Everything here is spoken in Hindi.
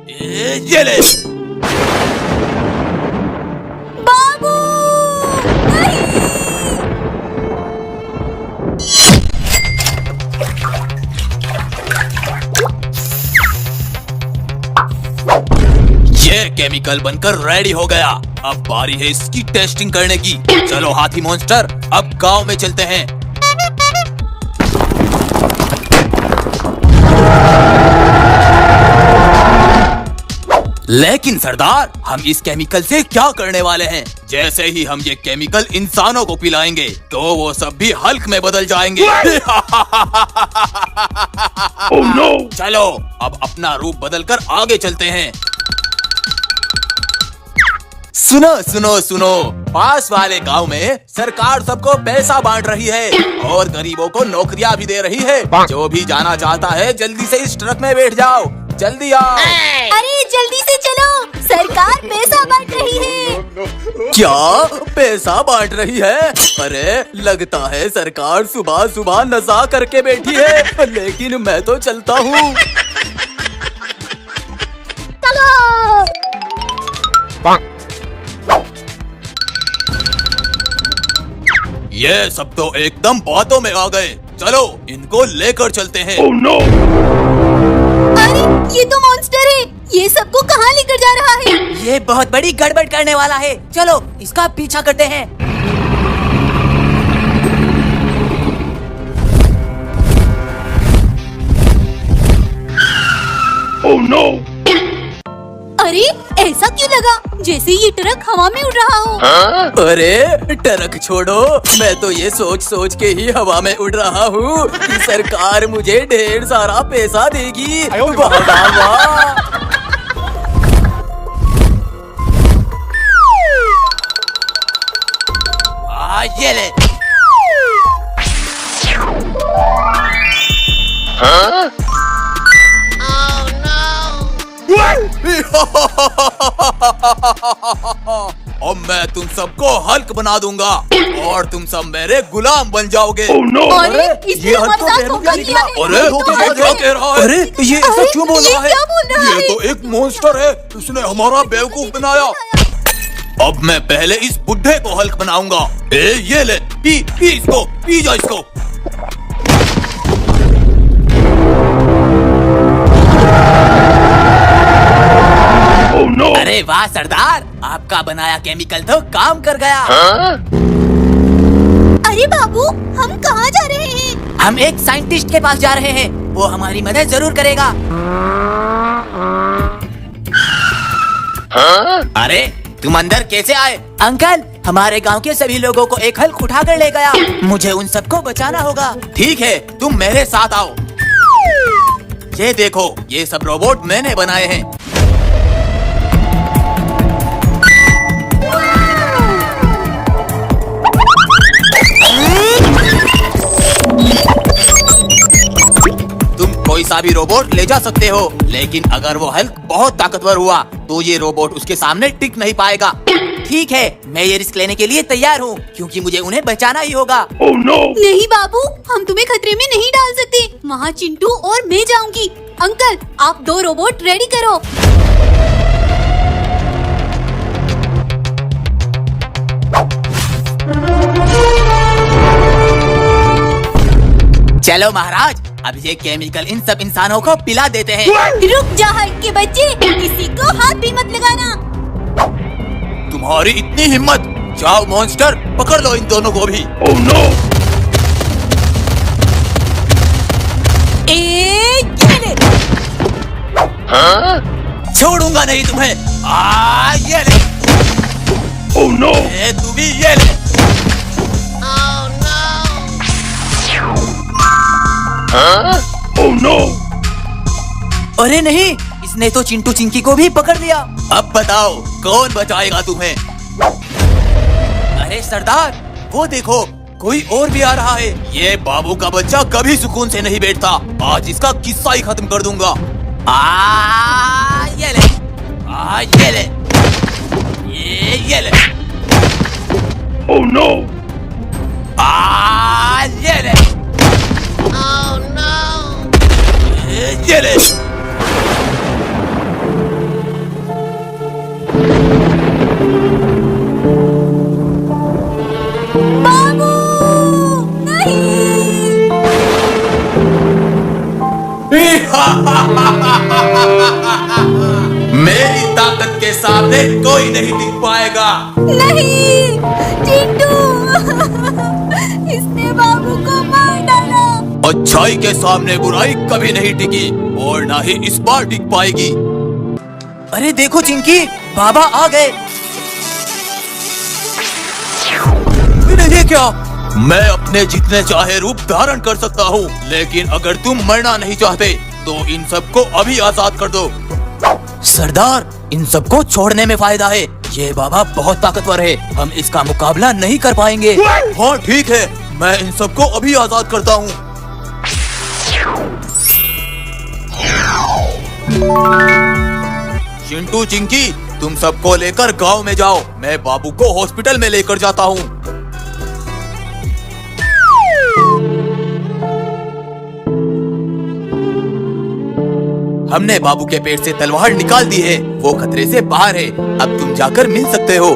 ये ले। बाबू नहीं। ये केमिकल बनकर रेडी हो गया। अब बारी है इसकी टेस्टिंग करने की। चलो हाथी मॉन्स्टर, अब गांव में चलते हैं। लेकिन सरदार, हम इस केमिकल से क्या करने वाले हैं? जैसे ही हम ये केमिकल इंसानों को पिलाएंगे तो वो सब भी हल्क में बदल जाएंगे। Oh no! चलो अब अपना रूप बदलकर आगे चलते हैं। सुनो सुनो सुनो, पास वाले गांव में सरकार सबको पैसा बांट रही है और गरीबों को नौकरियां भी दे रही है। जो भी जाना चाहता है जल्दी से इस ट्रक में बैठ जाओ, जल्दी आओ। अरे जल्दी से चलो, सरकार पैसा बांट रही है। क्या पैसा बांट रही है? अरे लगता है सरकार सुबह सुबह नशा करके बैठी है, लेकिन मैं तो चलता हूँ। ये सब तो एकदम बातों में आ गए। चलो इनको लेकर चलते हैं। Oh no! अरे ये तो मॉन्स्टर है, ये सबको कहाँ लेकर जा रहा है? ये बहुत बड़ी गड़बड़ करने वाला है। चलो इसका पीछा करते हैं। Oh no! अरे ऐसा क्यों लगा जैसे ये ट्रक हवा में उड़ रहा हो? अरे ट्रक छोड़ो, मैं तो ये सोच सोच के ही हवा में उड़ रहा हूँ कि सरकार मुझे ढेर सारा पैसा देगी। वाह वाह वाह। ये ले। अब मैं तुम सबको हल्क बना दूंगा और तुम सब मेरे गुलाम बन जाओगे। Oh no! अरे इसने हमारे साथ धोखा किया है। अरे ये तो ये क्या कह रहा है? अरे ये ऐसा क्यों बोल रहा है? क्या बोल रहा ये है? तो एक मॉन्स्टर है, उसने हमारा बेवकूफ बनाया। अब मैं पहले इस बुड्ढे को हल्क बनाऊंगा। ये ले, पी पी इसको, पी जा इसको। Oh no! अरे वाह सरदार, आपका बनाया केमिकल तो काम कर गया। अरे बाबू, हम कहाँ जा रहे हैं? हम एक साइंटिस्ट के पास जा रहे हैं, वो हमारी मदद जरूर करेगा। अरे तुम अंदर कैसे आए? अंकल, हमारे गांव के सभी लोगों को एक हल्क उठा कर ले गया। मुझे उन सबको बचाना होगा। ठीक है, तुम मेरे साथ आओ। ये देखो, ये सब रोबोट मैंने बनाए हैं। तुम कोई सा भी रोबोट ले जा सकते हो, लेकिन अगर वो हल्क बहुत ताकतवर हुआ तो ये रोबोट उसके सामने टिक नहीं पाएगा। ठीक है, मैं ये रिस्क लेने के लिए तैयार हूँ, क्योंकि मुझे उन्हें बचाना ही होगा। Oh no! नहीं बाबू, हम तुम्हें खतरे में नहीं डाल सकते। वहाँ चिंटू और मैं जाऊंगी। अंकल, आप 2 रोबोट रेडी करो। चलो महाराज, अब ये केमिकल इन सब इंसानों को पिला देते हैं। रुक जा हल्क के बच्चे, किसी को हाथ भी मत लगाना। तुम्हारी इतनी हिम्मत? जाओ मॉन्स्टर, पकड़ लो इन दोनों को भी। Oh no! ये ले। छोड़ूंगा नहीं तुम्हें। ये ले। Oh no! तू भी ये ले। Oh no! अरे नहीं, इसने तो चिंटू चिंकी को भी पकड़ लिया। अब बताओ कौन बचाएगा तुम्हें? अरे सरदार, वो देखो, कोई और भी आ रहा है। ये बाबू का बच्चा कभी सुकून से नहीं बैठता। आज इसका किस्सा ही खत्म कर दूंगा। ये ले। ये ले। ये ले। Oh no! ये ले। ये ले। सामने कोई नहीं टिक पाएगा। नहीं, चिंटू इसने बाबू को मार डाला। अच्छाई के सामने बुराई कभी नहीं टिकी और ना ही इस बार टिक पाएगी। अरे देखो चिंकी, बाबा आ गए। ये क्या? मैं अपने जितने चाहे रूप धारण कर सकता हूँ, लेकिन अगर तुम मरना नहीं चाहते तो इन सबको अभी आजाद कर दो। सरदार, इन सबको छोड़ने में फायदा है। ये बाबा बहुत ताकतवर है, हम इसका मुकाबला नहीं कर पाएंगे। हाँ ठीक है, मैं इन सबको अभी आजाद करता हूँ। चिंटू, चिंकी, तुम सबको लेकर गांव में जाओ। मैं बाबू को हॉस्पिटल में लेकर जाता हूँ। हमने बाबू के पेट से तलवार निकाल दी है, वो खतरे से बाहर है। अब तुम जाकर मिल सकते हो।